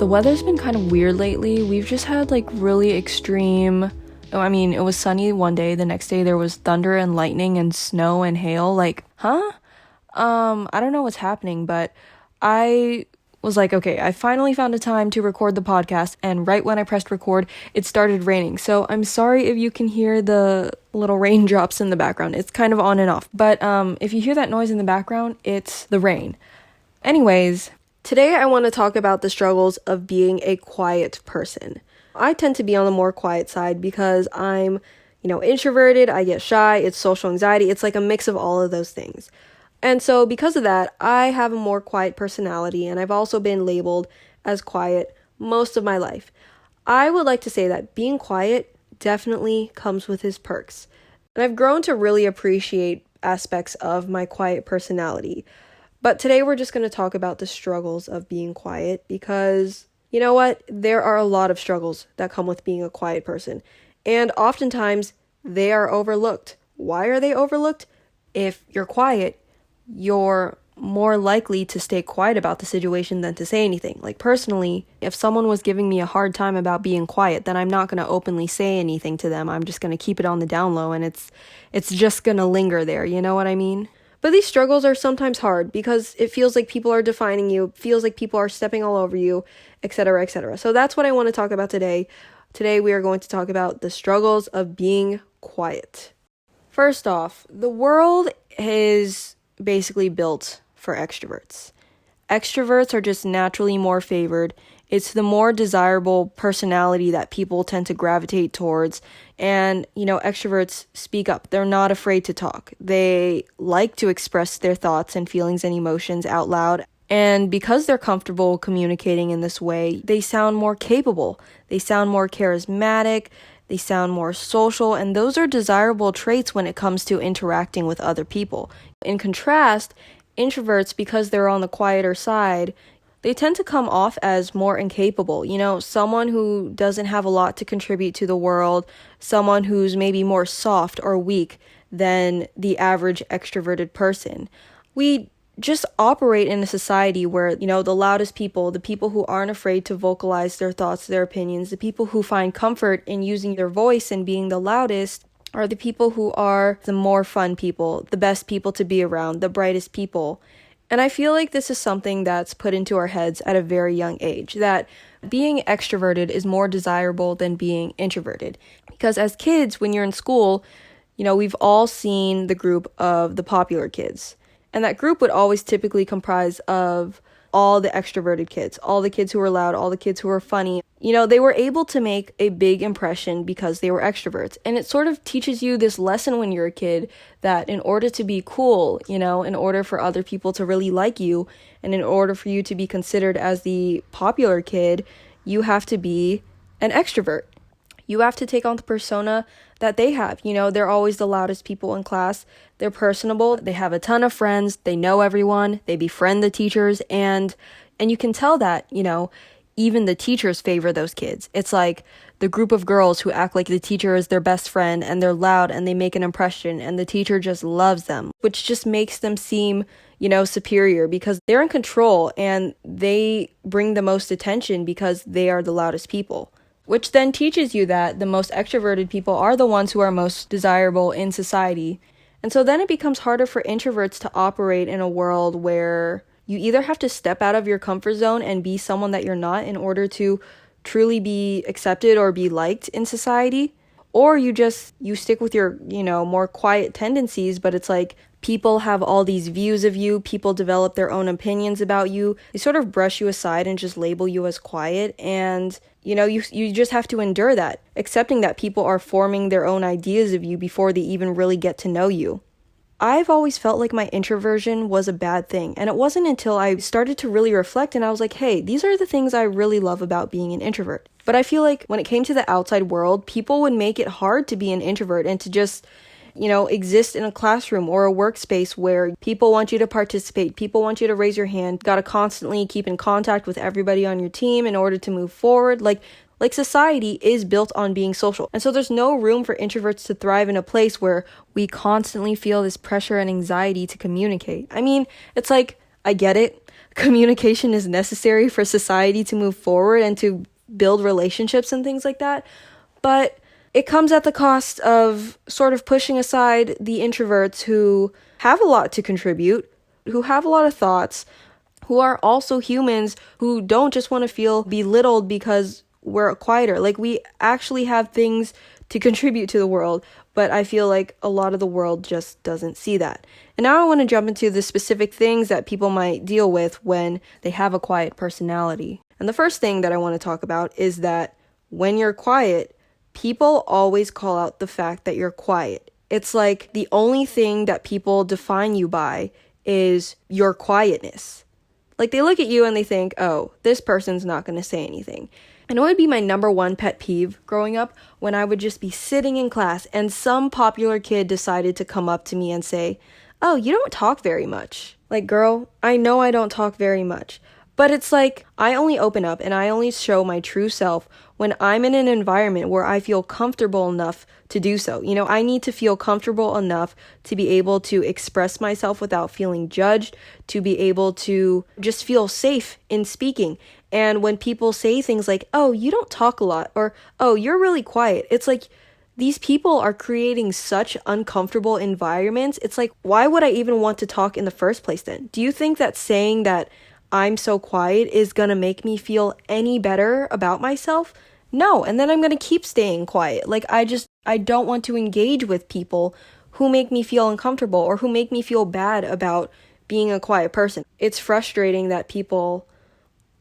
The weather's been kind of weird lately. We've just had like really extreme. It was sunny one day, the next day there was thunder and lightning and snow and hail. Like, huh? I don't know what's happening, but I was like, okay, I finally found a time to record the podcast, and right when I pressed record, it started raining. So I'm sorry if you can hear the little raindrops in the background. It's kind of on and off. But if you hear that noise in the background, it's the rain. Anyways, today I want to talk about the struggles of being a quiet person. I tend to be on the more quiet side because I'm, introverted, I get shy, it's social anxiety, it's like a mix of all of those things. And so because of that, I have a more quiet personality, and I've also been labeled as quiet most of my life. I would like to say that being quiet definitely comes with its perks. And I've grown to really appreciate aspects of my quiet personality. But today we're just going to talk about the struggles of being quiet because, you know what? There are a lot of struggles that come with being a quiet person. And oftentimes they are overlooked. Why are they overlooked? If you're quiet, you're more likely to stay quiet about the situation than to say anything. Like personally, if someone was giving me a hard time about being quiet, then I'm not going to openly say anything to them. I'm just going to keep it on the down low, and it's just going to linger there. You know what I mean? But these struggles are sometimes hard because it feels like people are defining you, feels like people are stepping all over you, etc., etc. So that's what I want to talk about today. Today we are going to talk about the struggles of being quiet. First off, the world is basically built for extroverts. Extroverts are just naturally more favored. It's the more desirable personality that people tend to gravitate towards. And, extroverts speak up. They're not afraid to talk. They like to express their thoughts and feelings and emotions out loud. And because they're comfortable communicating in this way, they sound more capable. They sound more charismatic. They sound more social, and those are desirable traits when it comes to interacting with other people. In contrast, introverts, because they're on the quieter side, they tend to come off as more incapable. Someone who doesn't have a lot to contribute to the world, someone who's maybe more soft or weak than the average extroverted person. We just operate in a society where, the loudest people, the people who aren't afraid to vocalize their thoughts, their opinions, the people who find comfort in using their voice and being the loudest are the people who are the more fun people, the best people to be around, the brightest people. And I feel like this is something that's put into our heads at a very young age, that being extroverted is more desirable than being introverted. Because as kids, when you're in school, we've all seen the group of the popular kids. And that group would always typically comprise of all the extroverted kids, all the kids who were loud, all the kids who were funny. They were able to make a big impression because they were extroverts. And it sort of teaches you this lesson when you're a kid that in order to be cool, in order for other people to really like you, and in order for you to be considered as the popular kid, you have to be an extrovert. You have to take on the persona that they have. They're always the loudest people in class. They're personable. They have a ton of friends. They know everyone. They befriend the teachers. And you can tell that, even the teachers favor those kids. It's like the group of girls who act like the teacher is their best friend, and they're loud and they make an impression, and the teacher just loves them, which just makes them seem, superior because they're in control and they bring the most attention because they are the loudest people. Which then teaches you that the most extroverted people are the ones who are most desirable in society. And so then it becomes harder for introverts to operate in a world where you either have to step out of your comfort zone and be someone that you're not in order to truly be accepted or be liked in society, or you stick with your, more quiet tendencies, but it's like people have all these views of you, people develop their own opinions about you, they sort of brush you aside and just label you as quiet, and you just have to endure that, accepting that people are forming their own ideas of you before they even really get to know you. I've always felt like my introversion was a bad thing, and it wasn't until I started to really reflect and I was like, hey, these are the things I really love about being an introvert. But I feel like when it came to the outside world, people would make it hard to be an introvert and to just, exist in a classroom or a workspace where people want you to participate, people want you to raise your hand, gotta constantly keep in contact with everybody on your team in order to move forward. Like society is built on being social. And so there's no room for introverts to thrive in a place where we constantly feel this pressure and anxiety to communicate. It's like, I get it. communication is necessary for society to move forward and to build relationships and things like that. But it comes at the cost of sort of pushing aside the introverts who have a lot to contribute, who have a lot of thoughts, who are also humans, who don't just want to feel belittled because we're quieter. Like, we actually have things to contribute to the world, but I feel like a lot of the world just doesn't see that. And now I want to jump into the specific things that people might deal with when they have a quiet personality. And the first thing that I want to talk about is that when you're quiet, people always call out the fact that you're quiet. It's like the only thing that people define you by is your quietness. Like, they look at you and they think, oh, this person's not going to say anything. And it would be my number one pet peeve growing up when I would just be sitting in class and some popular kid decided to come up to me and say, oh, you don't talk very much. Like, girl, I know I don't talk very much. But it's like, I only open up and I only show my true self when I'm in an environment where I feel comfortable enough to do so. You know, I need to feel comfortable enough to be able to express myself without feeling judged, to be able to just feel safe in speaking. And when people say things like, oh, you don't talk a lot, or, oh, you're really quiet, it's like, these people are creating such uncomfortable environments. It's like, why would I even want to talk in the first place then? Do you think that saying that I'm so quiet is gonna make me feel any better about myself? No, and then I'm gonna keep staying quiet. Like, I don't want to engage with people who make me feel uncomfortable or who make me feel bad about being a quiet person. It's frustrating that people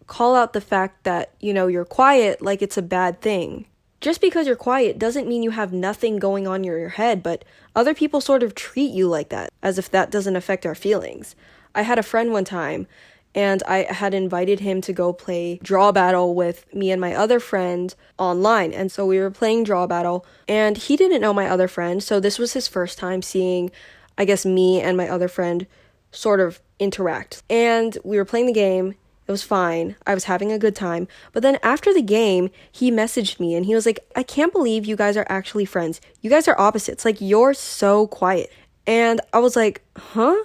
call out the fact that, you know, you're quiet like it's a bad thing. Just because you're quiet doesn't mean you have nothing going on in your head, but other people sort of treat you like that, as if that doesn't affect our feelings. I had a friend one time, and I had invited him to go play draw battle with me and my other friend online. And so we were playing draw battle, and he didn't know my other friend, so this was his first time seeing, I guess, me and my other friend sort of interact. And we were playing the game. It was fine. I was having a good time. But then after the game, he messaged me and he was like, I can't believe you guys are actually friends. You guys are opposites. Like, you're so quiet. And I was like, huh?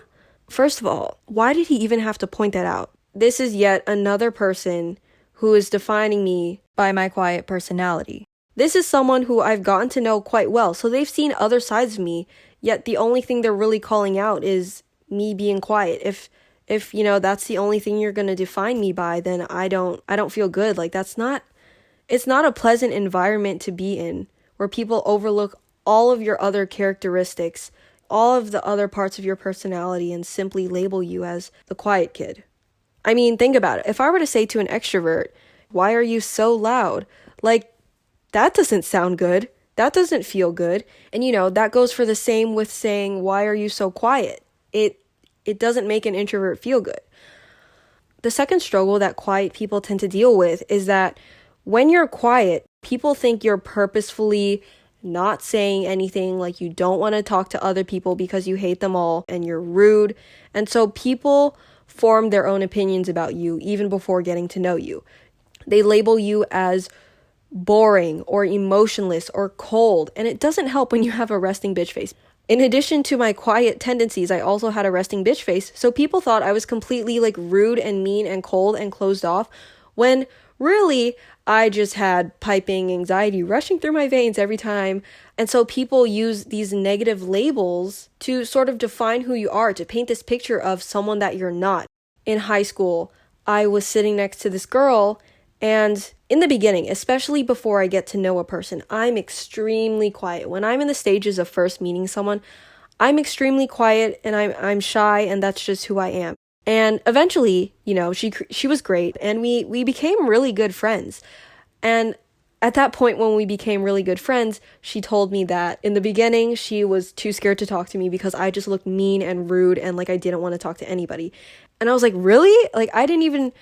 First of all, why did he even have to point that out? This is yet another person who is defining me by my quiet personality. This is someone who I've gotten to know quite well. So they've seen other sides of me, yet the only thing they're really calling out is me being quiet. If you know, that's the only thing you're going to define me by, then I don't feel good. Like, it's not a pleasant environment to be in, where people overlook all of your other characteristics, all of the other parts of your personality, and simply label you as the quiet kid. I mean, think about it. If I were to say to an extrovert, why are you so loud? Like, that doesn't sound good. That doesn't feel good. And, you know, that goes for the same with saying, why are you so quiet? It doesn't make an introvert feel good. The second struggle that quiet people tend to deal with is that when you're quiet, people think you're purposefully not saying anything, like you don't want to talk to other people because you hate them all and you're rude. And so people form their own opinions about you even before getting to know you. They label you as boring or emotionless or cold, and it doesn't help when you have a resting bitch face. In addition to my quiet tendencies, I also had a resting bitch face, so people thought I was completely like rude and mean and cold and closed off, when really I just had piping anxiety rushing through my veins every time. And so people use these negative labels to sort of define who you are, to paint this picture of someone that you're not. In high school, I was sitting next to this girl, and in the beginning, especially before I get to know a person, I'm extremely quiet. When I'm in the stages of first meeting someone, I'm extremely quiet and I'm shy, and that's just who I am. And eventually, you know, she was great, and we became really good friends. And at that point, when we became really good friends, she told me that in the beginning, she was too scared to talk to me because I just looked mean and rude and like I didn't want to talk to anybody. And I was like, really? Like, I didn't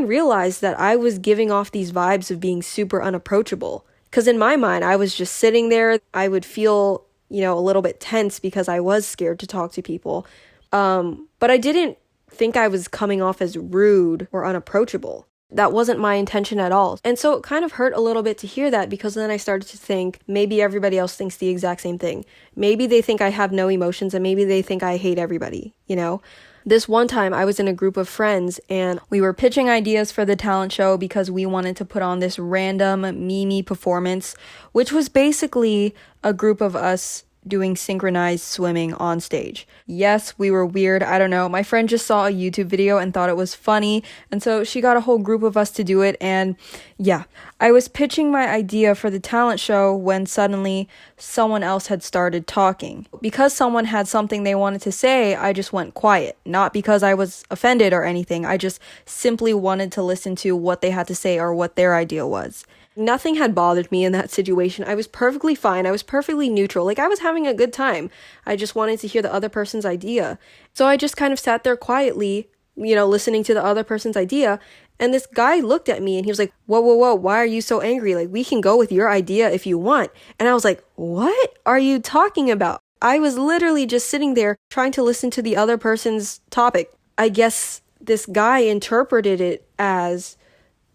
realize that I was giving off these vibes of being super unapproachable. Because in my mind, I was just sitting there. I would feel, you know, a little bit tense because I was scared to talk to people. But I didn't think I was coming off as rude or unapproachable. That wasn't my intention at all. And so it kind of hurt a little bit to hear that, because then I started to think maybe everybody else thinks the exact same thing. Maybe they think I have no emotions, and maybe they think I hate everybody, you know? This one time I was in a group of friends and we were pitching ideas for the talent show because we wanted to put on this random mimi performance, which was basically a group of us doing synchronized swimming on stage. Yes, we were weird. I don't know. My friend just saw a YouTube video and thought it was funny, and so she got a whole group of us to do it, and yeah. I was pitching my idea for the talent show when suddenly someone else had started talking. Because someone had something they wanted to say, I just went quiet. Not because I was offended or anything. I just simply wanted to listen to what they had to say or what their idea was. Nothing had bothered me in that situation. I was perfectly fine. I was perfectly neutral. Like, I was having a good time. I just wanted to hear the other person's idea. So I just kind of sat there quietly, listening to the other person's idea. And this guy looked at me and he was like, whoa, whoa, whoa, why are you so angry? Like, we can go with your idea if you want. And I was like, what are you talking about? I was literally just sitting there trying to listen to the other person's topic. I guess this guy interpreted it as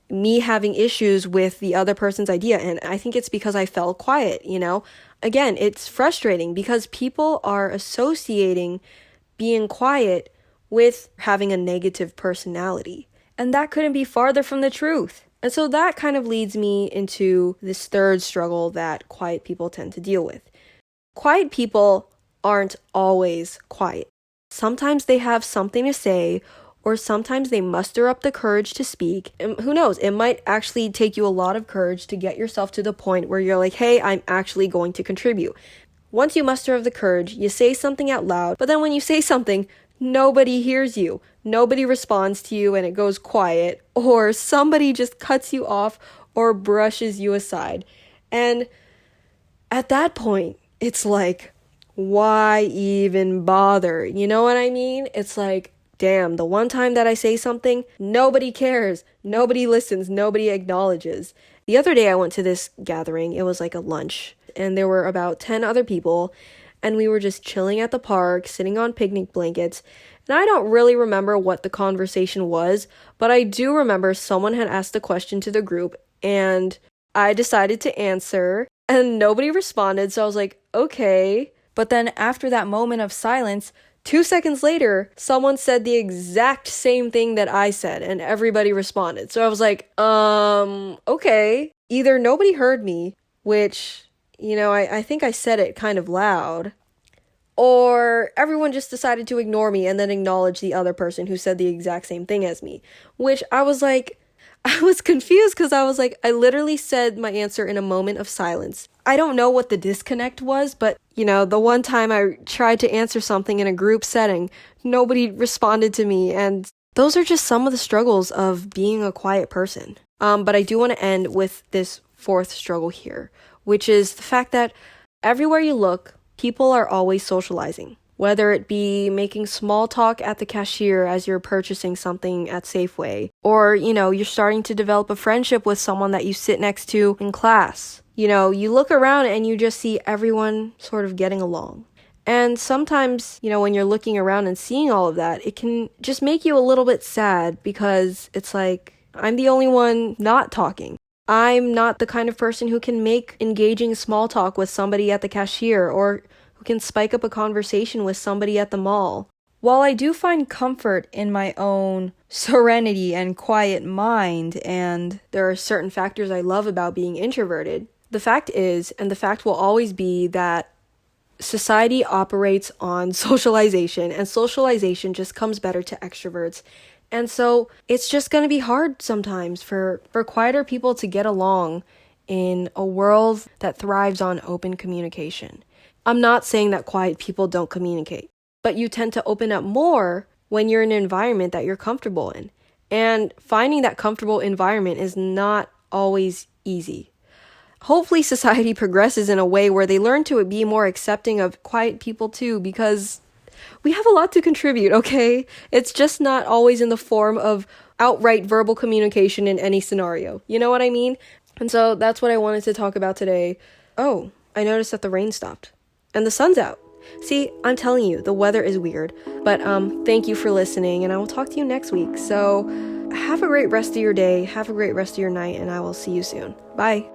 me having issues with the other person's idea. And I think it's because I fell quiet, Again, it's frustrating because people are associating being quiet with having a negative personality. And that couldn't be farther from the truth. And so that kind of leads me into this third struggle that quiet people tend to deal with. Quiet people aren't always quiet. Sometimes they have something to say, or sometimes they muster up the courage to speak. And who knows, it might actually take you a lot of courage to get yourself to the point where you're like, hey, I'm actually going to contribute. Once you muster up the courage, you say something out loud, but then when you say something, nobody hears you. Nobody responds to you and it goes quiet, or somebody just cuts you off or brushes you aside. And at that point, it's like, why even bother? You know what I mean? It's like, damn, the one time that I say something, nobody cares, nobody listens, nobody acknowledges. The other day I went to this gathering, it was like a lunch, and there were about 10 other people, and we were just chilling at the park, sitting on picnic blankets, and I don't really remember what the conversation was, but I do remember someone had asked a question to the group, and I decided to answer, and nobody responded, so I was like, okay. But then after that moment of silence, 2 seconds later, someone said the exact same thing that I said, and everybody responded. So I was like, okay. Either nobody heard me, which, I think I said it kind of loud, or everyone just decided to ignore me and then acknowledge the other person who said the exact same thing as me, which I was confused because I was like, I literally said my answer in a moment of silence. I don't know what the disconnect was, but, the one time I tried to answer something in a group setting, nobody responded to me, and those are just some of the struggles of being a quiet person. But I do want to end with this fourth struggle here, which is the fact that everywhere you look, people are always socializing. Whether it be making small talk at the cashier as you're purchasing something at Safeway, or, you're starting to develop a friendship with someone that you sit next to in class. You look around and you just see everyone sort of getting along. And sometimes, when you're looking around and seeing all of that, it can just make you a little bit sad because it's like, I'm the only one not talking. I'm not the kind of person who can make engaging small talk with somebody at the cashier or who can spike up a conversation with somebody at the mall. While I do find comfort in my own serenity and quiet mind, and there are certain factors I love about being introverted, the fact is, and the fact will always be, that society operates on socialization, and socialization just comes better to extroverts. And so it's just going to be hard sometimes for quieter people to get along in a world that thrives on open communication. I'm not saying that quiet people don't communicate, but you tend to open up more when you're in an environment that you're comfortable in. And finding that comfortable environment is not always easy. Hopefully society progresses in a way where they learn to be more accepting of quiet people too, because we have a lot to contribute, okay? It's just not always in the form of outright verbal communication in any scenario. You know what I mean? And so that's what I wanted to talk about today. Oh, I noticed that the rain stopped and the sun's out. See, I'm telling you, the weather is weird. But thank you for listening, and I will talk to you next week. So have a great rest of your day, have a great rest of your night, and I will see you soon. Bye.